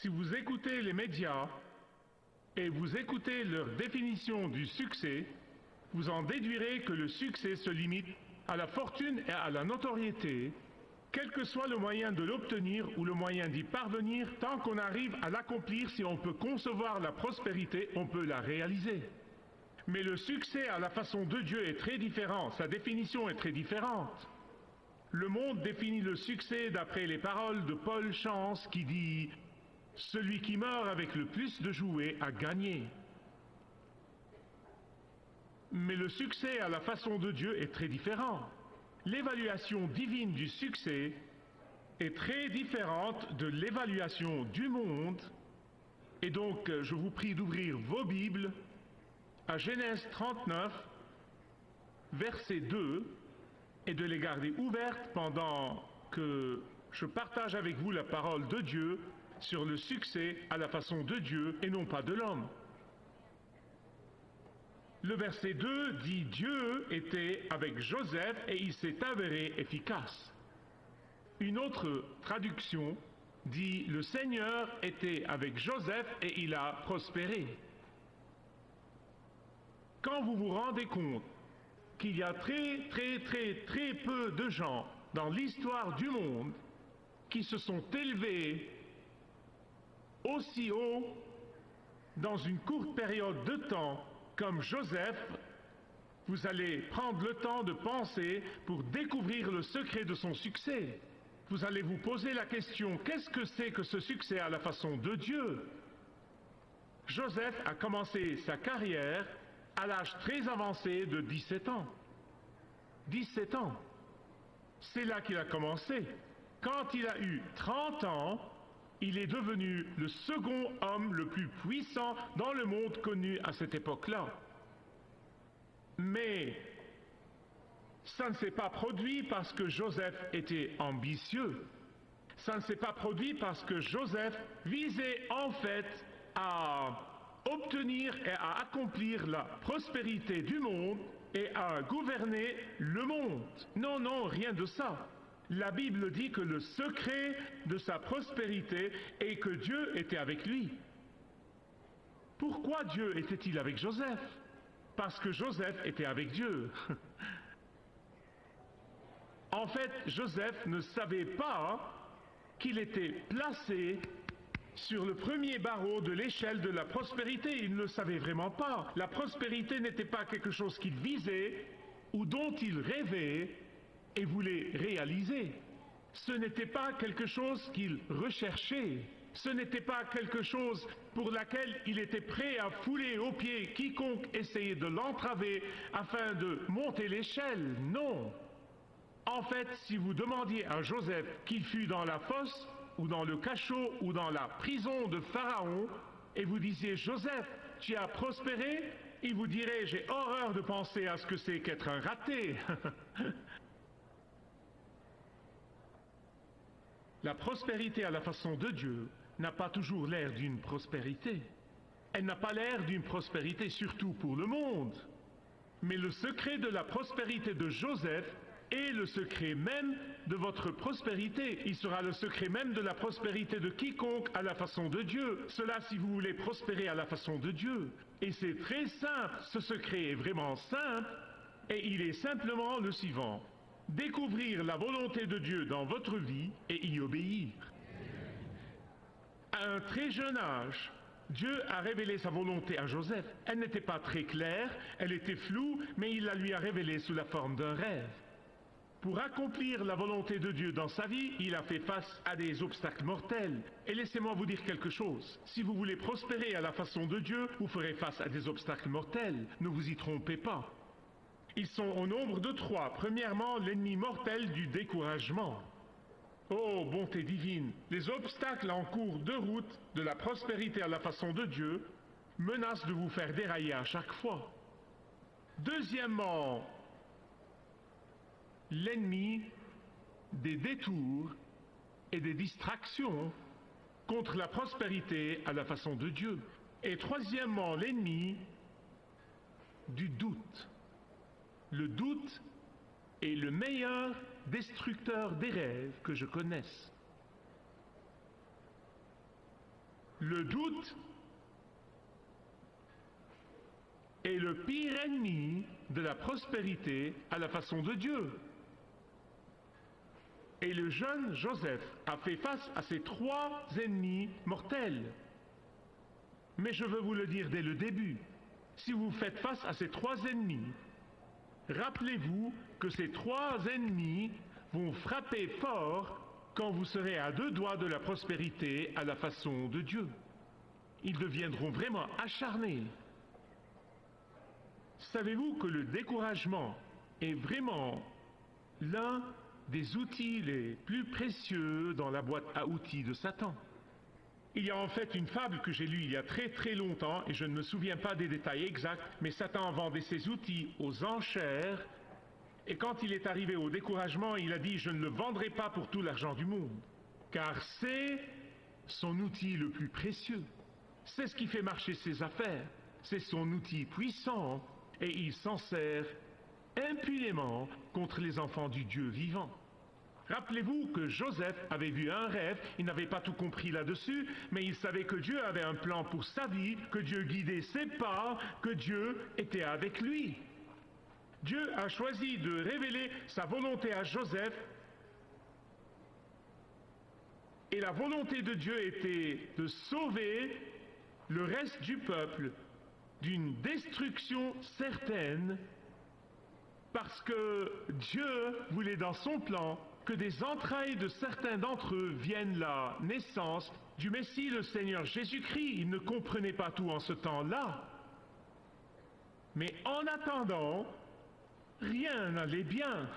Si vous écoutez les médias et vous écoutez leur définition du succès, vous en déduirez que le succès se limite à la fortune et à la notoriété, quel que soit le moyen de l'obtenir ou le moyen d'y parvenir, tant qu'on arrive à l'accomplir, si on peut concevoir la prospérité, on peut la réaliser. Mais le succès à la façon de Dieu est très différent, sa définition est très différente. Le monde définit le succès d'après les paroles de Paul Chance qui dit « Celui qui meurt avec le plus de jouets a gagné ». Mais le succès à la façon de Dieu est très différent. L'évaluation divine du succès est très différente de l'évaluation du monde. Et donc, je vous prie d'ouvrir vos Bibles à Genèse 39, verset 2, et de les garder ouvertes pendant que je partage avec vous la parole de Dieu sur le succès à la façon de Dieu et non pas de l'homme. Le verset 2 dit « Dieu était avec Joseph et il s'est avéré efficace ». Une autre traduction dit « Le Seigneur était avec Joseph et il a prospéré ». Quand vous vous rendez compte qu'il y a très peu de gens dans l'histoire du monde qui se sont élevés aussi haut dans une courte période de temps comme Joseph, vous allez prendre le temps de penser pour découvrir le secret de son succès. Vous allez vous poser la question, qu'est-ce que c'est que ce succès à la façon de Dieu? Joseph a commencé sa carrière à l'âge très avancé de 17 ans. 17 ans. C'est là qu'il a commencé. Quand il a eu 30 ans, il est devenu le second homme le plus puissant dans le monde connu à cette époque-là. Mais ça ne s'est pas produit parce que Joseph était ambitieux. Ça ne s'est pas produit parce que Joseph visait en fait à obtenir et à accomplir la prospérité du monde et à gouverner le monde. Non, non, rien de ça. La Bible dit que le secret de sa prospérité est que Dieu était avec lui. Pourquoi Dieu était-il avec Joseph? Parce que Joseph était avec Dieu. En fait, Joseph ne savait pas qu'il était placé sur le premier barreau de l'échelle de la prospérité. Il ne le savait vraiment pas. La prospérité n'était pas quelque chose qu'il visait ou dont il rêvait et voulait réaliser. Ce n'était pas quelque chose qu'il recherchait. Ce n'était pas quelque chose pour laquelle il était prêt à fouler aux pieds quiconque essayait de l'entraver afin de monter l'échelle. Non. En fait, si vous demandiez à Joseph qu'il fût dans la fosse, ou dans le cachot, ou dans la prison de Pharaon, et vous disiez « Joseph, tu as prospéré ?» il vous dirait « J'ai horreur de penser à ce que c'est qu'être un raté. » La prospérité à la façon de Dieu n'a pas toujours l'air d'une prospérité. Elle n'a pas l'air d'une prospérité surtout pour le monde. Mais le secret de la prospérité de Joseph est le secret même de votre prospérité. Il sera le secret même de la prospérité de quiconque à la façon de Dieu. Cela si vous voulez prospérer à la façon de Dieu. Et c'est très simple, ce secret est vraiment simple, et il est simplement le suivant. Découvrir la volonté de Dieu dans votre vie et y obéir. À un très jeune âge, Dieu a révélé sa volonté à Joseph. Elle n'était pas très claire, elle était floue, mais il la lui a révélée sous la forme d'un rêve. Pour accomplir la volonté de Dieu dans sa vie, il a fait face à des obstacles mortels. Et laissez-moi vous dire quelque chose. Si vous voulez prospérer à la façon de Dieu, vous ferez face à des obstacles mortels. Ne vous y trompez pas. Ils sont au nombre de 3. Premièrement, l'ennemi mortel du découragement. Oh, bonté divine, les obstacles en cours de route de la prospérité à la façon de Dieu menacent de vous faire dérailler à chaque fois. Deuxièmement, l'ennemi des détours et des distractions contre la prospérité à la façon de Dieu. Et troisièmement, l'ennemi du doute. Le doute est le meilleur destructeur des rêves que je connaisse. Le doute est le pire ennemi de la prospérité à la façon de Dieu. Et le jeune Joseph a fait face à ces trois ennemis mortels. Mais je veux vous le dire dès le début, si vous faites face à ces trois ennemis, rappelez-vous que ces trois ennemis vont frapper fort quand vous serez à deux doigts de la prospérité à la façon de Dieu. Ils deviendront vraiment acharnés. Savez-vous que le découragement est vraiment l'un des outils les plus précieux dans la boîte à outils de Satan? Il y a en fait une fable que j'ai lue il y a très très longtemps, et je ne me souviens pas des détails exacts, mais Satan vendait ses outils aux enchères, et quand il est arrivé au découragement, il a dit « Je ne le vendrai pas pour tout l'argent du monde », car c'est son outil le plus précieux. C'est ce qui fait marcher ses affaires, c'est son outil puissant, et il s'en sert impunément contre les enfants du Dieu vivant. Rappelez-vous que Joseph avait vu un rêve, il n'avait pas tout compris là-dessus, mais il savait que Dieu avait un plan pour sa vie, que Dieu guidait ses pas, que Dieu était avec lui. Dieu a choisi de révéler sa volonté à Joseph, et la volonté de Dieu était de sauver le reste du peuple d'une destruction certaine, parce que Dieu voulait dans son plan que des entrailles de certains d'entre eux viennent la naissance du Messie, le Seigneur Jésus-Christ. Ils ne comprenaient pas tout en ce temps-là. Mais en attendant, rien n'allait bien.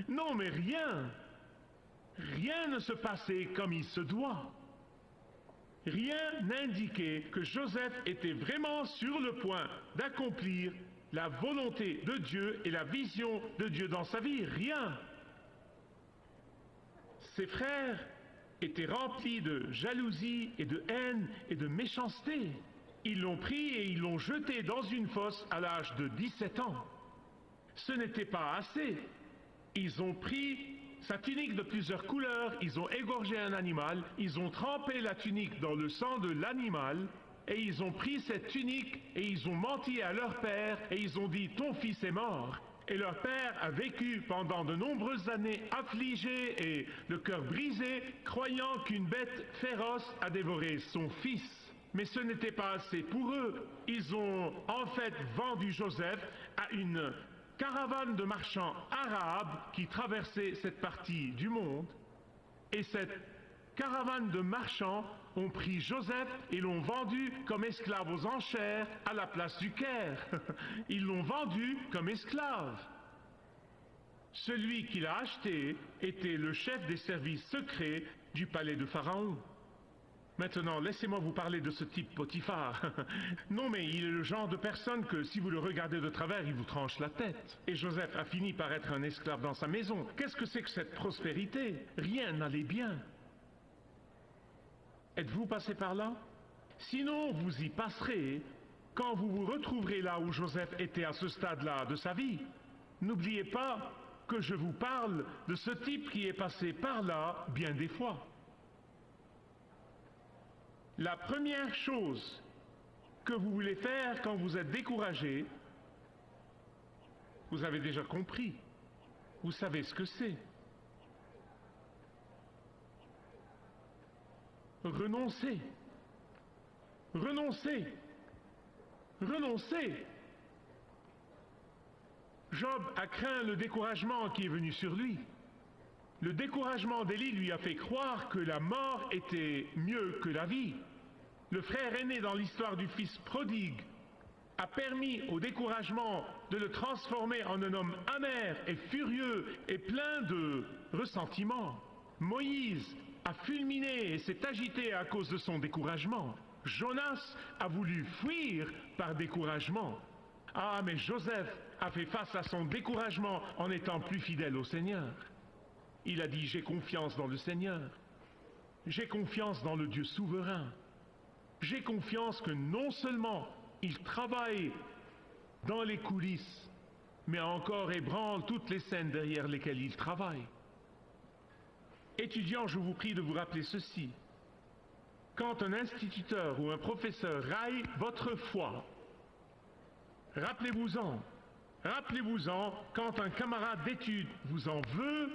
Non, mais rien. Rien ne se passait comme il se doit. Rien n'indiquait que Joseph était vraiment sur le point d'accomplir la volonté de Dieu et la vision de Dieu dans sa vie. Rien. Ses frères étaient remplis de jalousie et de haine et de méchanceté. Ils l'ont pris et ils l'ont jeté dans une fosse à l'âge de 17 ans. Ce n'était pas assez. Ils ont pris sa tunique de plusieurs couleurs, ils ont égorgé un animal, ils ont trempé la tunique dans le sang de l'animal, et ils ont pris cette tunique et ils ont menti à leur père et ils ont dit « Ton fils est mort ». Et leur père a vécu pendant de nombreuses années affligé et le cœur brisé, croyant qu'une bête féroce a dévoré son fils. Mais ce n'était pas assez pour eux. Ils ont en fait vendu Joseph à une caravane de marchands arabes qui traversait cette partie du monde. Et cette caravane de marchands ont pris Joseph et l'ont vendu comme esclave aux enchères à la place du Caire. Ils l'ont vendu comme esclave. Celui qui l'a acheté était le chef des services secrets du palais de Pharaon. Maintenant, laissez-moi vous parler de ce type Potiphar. Non, mais il est le genre de personne que si vous le regardez de travers, il vous tranche la tête. Et Joseph a fini par être un esclave dans sa maison. Qu'est-ce que c'est que cette prospérité? Rien n'allait bien. Êtes-vous passé par là? Sinon, vous y passerez quand vous vous retrouverez là où Joseph était à ce stade-là de sa vie. N'oubliez pas que je vous parle de ce type qui est passé par là bien des fois. La première chose que vous voulez faire quand vous êtes découragé, vous avez déjà compris. Vous savez ce que c'est. Renoncez. Renoncez. Renoncez. Job a craint le découragement qui est venu sur lui. Le découragement d'Élie lui a fait croire que la mort était mieux que la vie. Le frère aîné dans l'histoire du fils prodigue a permis au découragement de le transformer en un homme amer et furieux et plein de ressentiment. Moïse a fulminé et s'est agité à cause de son découragement. Jonas a voulu fuir par découragement. Ah, mais Joseph a fait face à son découragement en étant plus fidèle au Seigneur. Il a dit « J'ai confiance dans le Seigneur. J'ai confiance dans le Dieu souverain. J'ai confiance que non seulement il travaille dans les coulisses, mais encore ébranle toutes les scènes derrière lesquelles il travaille. » Étudiants, je vous prie de vous rappeler ceci, quand un instituteur ou un professeur raille votre foi, rappelez-vous-en. Rappelez-vous-en quand un camarade d'études vous en veut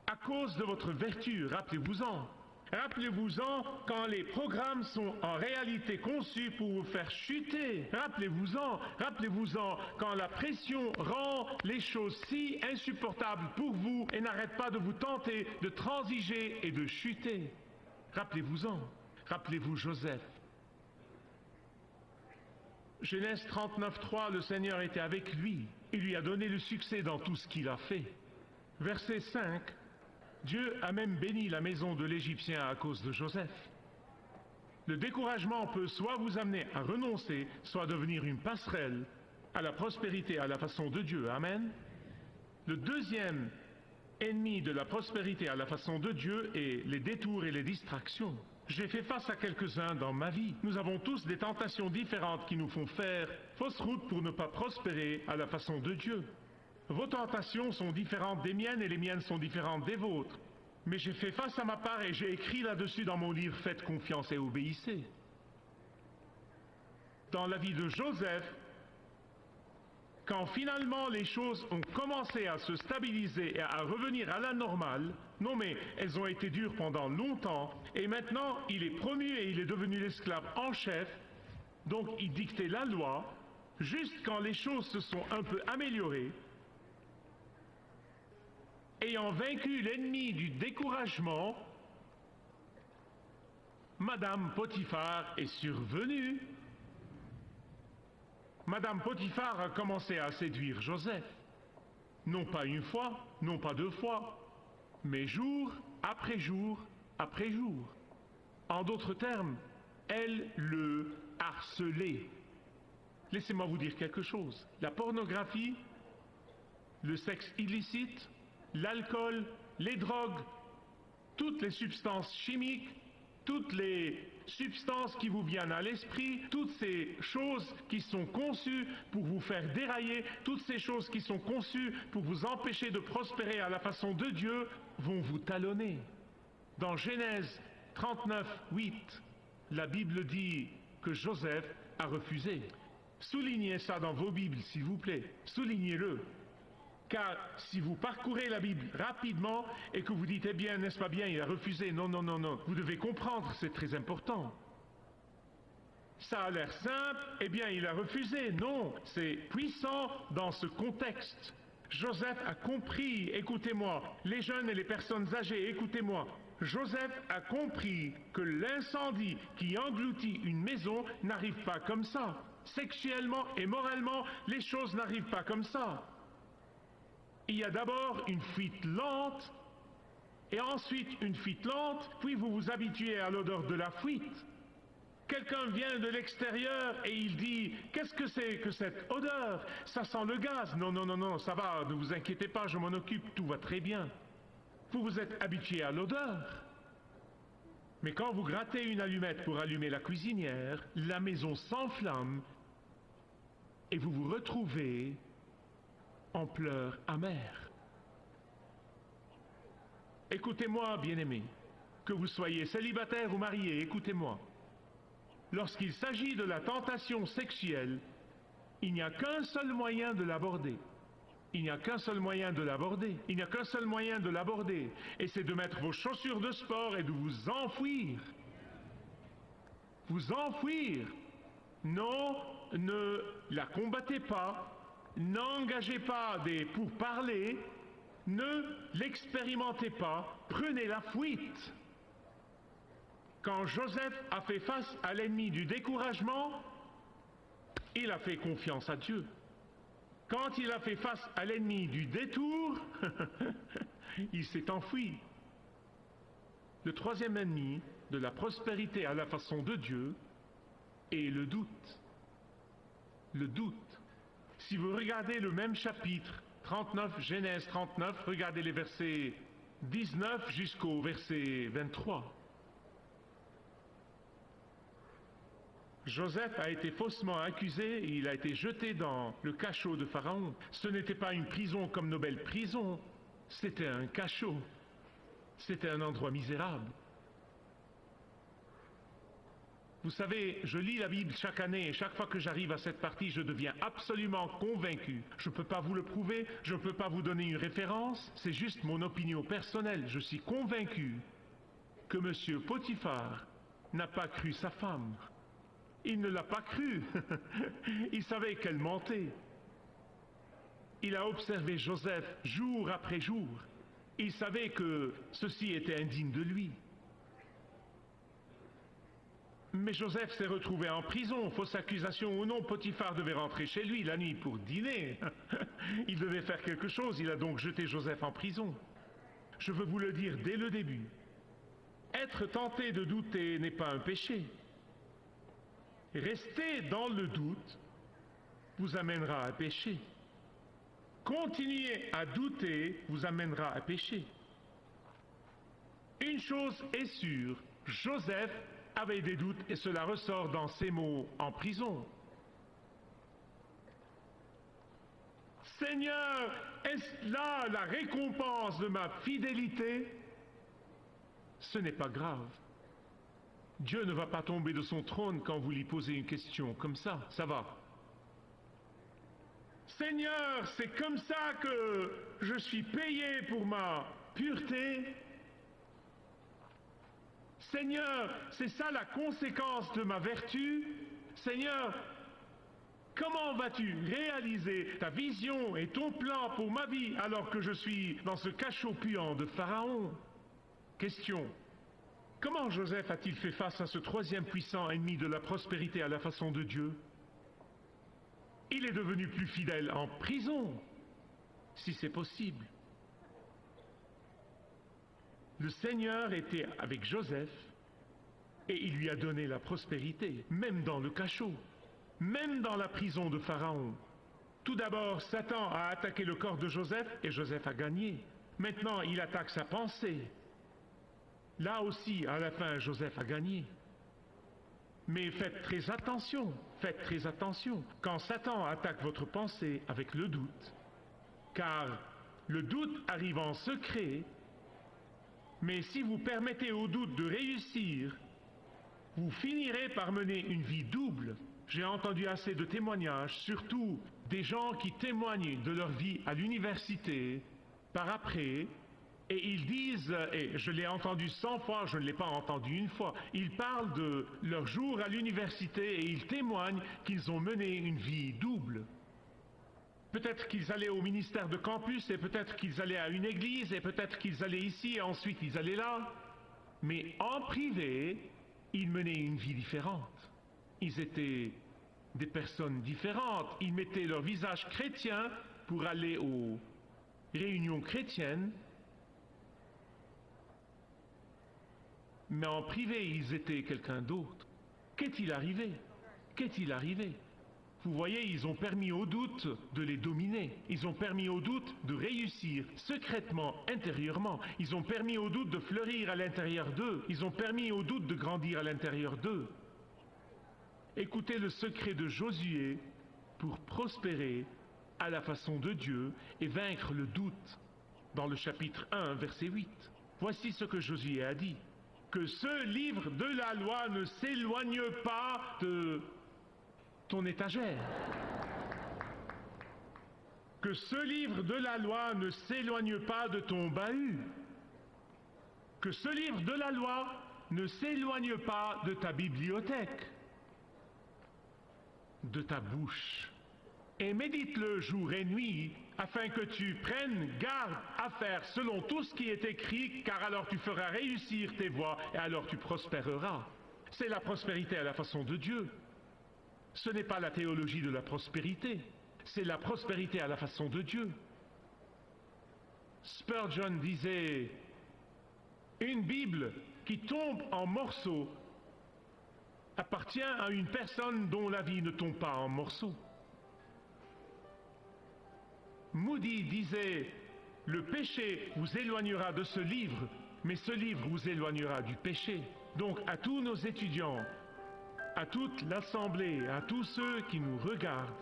à cause de votre vertu. Rappelez-vous-en. Rappelez-vous-en quand les programmes sont en réalité conçus pour vous faire chuter. Rappelez-vous-en. Rappelez-vous-en quand la pression rend les choses si insupportables pour vous et n'arrête pas de vous tenter de transiger et de chuter. Rappelez-vous-en. Rappelez-vous Joseph. Genèse 39.3, le Seigneur était avec lui. Il lui a donné le succès dans tout ce qu'il a fait. Verset 5, Dieu a même béni la maison de l'Égyptien à cause de Joseph. Le découragement peut soit vous amener à renoncer, soit devenir une passerelle à la prospérité à la façon de Dieu. Amen. Le deuxième ennemi de la prospérité à la façon de Dieu est les détours et les distractions. J'ai fait face à quelques-uns dans ma vie. Nous avons tous des tentations différentes qui nous font faire fausse route pour ne pas prospérer à la façon de Dieu. Vos tentations sont différentes des miennes et les miennes sont différentes des vôtres. Mais j'ai fait face à ma part et j'ai écrit là-dessus dans mon livre « Faites confiance et obéissez ». Dans la vie de Joseph, quand finalement les choses ont commencé à se stabiliser et à revenir à la normale, non mais elles ont été dures pendant longtemps, et maintenant il est promu et il est devenu l'esclave en chef, donc il dictait la loi, juste quand les choses se sont un peu améliorées, ayant vaincu l'ennemi du découragement, Madame Potiphar est survenue. Madame Potiphar a commencé à séduire Joseph. Non pas une fois, non pas deux fois, mais jour après jour après jour. En d'autres termes, elle le harcelait. Laissez-moi vous dire quelque chose. La pornographie, le sexe illicite, l'alcool, les drogues, toutes les substances chimiques, toutes les substances qui vous viennent à l'esprit, toutes ces choses qui sont conçues pour vous faire dérailler, toutes ces choses qui sont conçues pour vous empêcher de prospérer à la façon de Dieu, vont vous talonner. Dans Genèse 39.8, la Bible dit que Joseph a refusé. Soulignez ça dans vos Bibles, s'il vous plaît. Soulignez-le. Car si vous parcourez la Bible rapidement et que vous dites, eh bien, n'est-ce pas bien, il a refusé. Non, non, non, non. Vous devez comprendre, c'est très important. Ça a l'air simple, eh bien, il a refusé. Non, c'est puissant dans ce contexte. Joseph a compris, écoutez-moi, les jeunes et les personnes âgées, écoutez-moi. Joseph a compris que l'incendie qui engloutit une maison n'arrive pas comme ça. Sexuellement et moralement, les choses n'arrivent pas comme ça. Il y a d'abord une fuite lente, et ensuite une fuite lente, puis vous vous habituez à l'odeur de la fuite. Quelqu'un vient de l'extérieur et il dit « Qu'est-ce que c'est que cette odeur? Ça sent le gaz. » Non, non, non, non, ça va, ne vous inquiétez pas, je m'en occupe, tout va très bien. Vous vous êtes habitué à l'odeur. Mais quand vous grattez une allumette pour allumer la cuisinière, la maison s'enflamme et vous vous retrouvez en pleurs amers. Écoutez-moi, bien-aimés, que vous soyez célibataire ou marié, écoutez-moi. Lorsqu'il s'agit de la tentation sexuelle, il n'y a qu'un seul moyen de l'aborder. Il n'y a qu'un seul moyen de l'aborder. Il n'y a qu'un seul moyen de l'aborder. Et c'est de mettre vos chaussures de sport et de vous enfouir. Vous enfouir. Non, ne la combattez pas. N'engagez pas des pourparlers, ne l'expérimentez pas, prenez la fuite. Quand Joseph a fait face à l'ennemi du découragement, il a fait confiance à Dieu. Quand il a fait face à l'ennemi du détour, il s'est enfui. Le troisième ennemi de la prospérité à la façon de Dieu est le doute. Le doute. Si vous regardez le même chapitre, 39, Genèse 39, regardez les versets 19 jusqu'au verset 23. Joseph a été faussement accusé et il a été jeté dans le cachot de Pharaon. Ce n'était pas une prison comme nos belles prisons, c'était un cachot. C'était un endroit misérable. Vous savez, je lis la Bible chaque année et chaque fois que j'arrive à cette partie, je deviens absolument convaincu. Je ne peux pas vous le prouver, je ne peux pas vous donner une référence, c'est juste mon opinion personnelle. Je suis convaincu que M. Potiphar n'a pas cru sa femme. Il ne l'a pas cru. Il savait qu'elle mentait. Il a observé Joseph jour après jour. Il savait que ceci était indigne de lui. Mais Joseph s'est retrouvé en prison, fausse accusation ou non, Potiphar devait rentrer chez lui la nuit pour dîner. Il devait faire quelque chose, il a donc jeté Joseph en prison. Je veux vous le dire dès le début. Être tenté de douter n'est pas un péché. Rester dans le doute vous amènera à pécher. Continuer à douter vous amènera à pécher. Une chose est sûre, Joseph avait des doutes et cela ressort dans ses mots en prison. Seigneur, est-ce là la récompense de ma fidélité? Ce n'est pas grave. Dieu ne va pas tomber de son trône quand vous lui posez une question comme ça va. Seigneur, c'est comme ça que je suis payé pour ma pureté. Seigneur, c'est ça la conséquence de ma vertu. Seigneur, comment vas-tu réaliser ta vision et ton plan pour ma vie alors que je suis dans ce cachot puant de Pharaon? Question. Comment Joseph a-t-il fait face à ce troisième puissant ennemi de la prospérité à la façon de Dieu? Il est devenu plus fidèle en prison, si c'est possible. Le Seigneur était avec Joseph et il lui a donné la prospérité, même dans le cachot, même dans la prison de Pharaon. Tout d'abord, Satan a attaqué le corps de Joseph et Joseph a gagné. Maintenant, il attaque sa pensée. Là aussi, à la fin, Joseph a gagné. Mais faites très attention, quand Satan attaque votre pensée avec le doute, car le doute arrive en secret, mais si vous permettez au doute de réussir, vous finirez par mener une vie double. J'ai entendu assez de témoignages, surtout des gens qui témoignent de leur vie à l'université, par après, et ils disent, et je l'ai entendu 100 fois, je ne l'ai pas entendu une fois, ils parlent de leur jour à l'université et ils témoignent qu'ils ont mené une vie double. Peut-être qu'ils allaient au ministère de campus et peut-être qu'ils allaient à une église et peut-être qu'ils allaient ici et ensuite ils allaient là. Mais en privé, ils menaient une vie différente. Ils étaient des personnes différentes. Ils mettaient leur visage chrétien pour aller aux réunions chrétiennes. Mais en privé, ils étaient quelqu'un d'autre. Qu'est-il arrivé? Qu'est-il arrivé? Vous voyez, ils ont permis au doute de les dominer. Ils ont permis au doute de réussir secrètement, intérieurement. Ils ont permis au doute de fleurir à l'intérieur d'eux. Ils ont permis au doute de grandir à l'intérieur d'eux. Écoutez le secret de Josué pour prospérer à la façon de Dieu et vaincre le doute. Dans le chapitre 1, verset 8. Voici ce que Josué a dit. Que ce livre de la loi ne s'éloigne pas de ton étagère. Que ce livre de la loi ne s'éloigne pas de ton bahut. Que ce livre de la loi ne s'éloigne pas de ta bibliothèque, de ta bouche. Et médite-le jour et nuit, afin que tu prennes garde à faire selon tout ce qui est écrit, car alors tu feras réussir tes voies et alors tu prospéreras. C'est la prospérité à la façon de Dieu. Ce n'est pas la théologie de la prospérité, c'est la prospérité à la façon de Dieu. Spurgeon disait, une Bible qui tombe en morceaux appartient à une personne dont la vie ne tombe pas en morceaux. Moody disait, le péché vous éloignera de ce livre, mais ce livre vous éloignera du péché. Donc à tous nos étudiants, à toute l'Assemblée, à tous ceux qui nous regardent,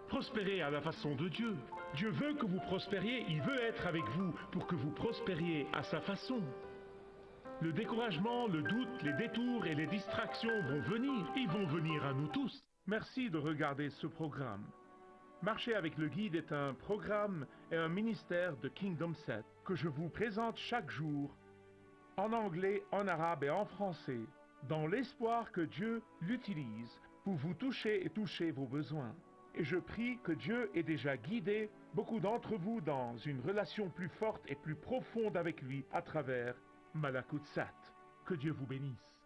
prospérez à la façon de Dieu. Dieu veut que vous prospériez, il veut être avec vous pour que vous prospériez à sa façon. Le découragement, le doute, les détours et les distractions vont venir. Ils vont venir à nous tous. Merci de regarder ce programme. Marcher avec le guide est un programme et un ministère de Kingdom 7 que je vous présente chaque jour en anglais, en arabe et en français, dans l'espoir que Dieu l'utilise pour vous toucher et toucher vos besoins. Et je prie que Dieu ait déjà guidé beaucoup d'entre vous dans une relation plus forte et plus profonde avec lui à travers Malakut Sat. Que Dieu vous bénisse.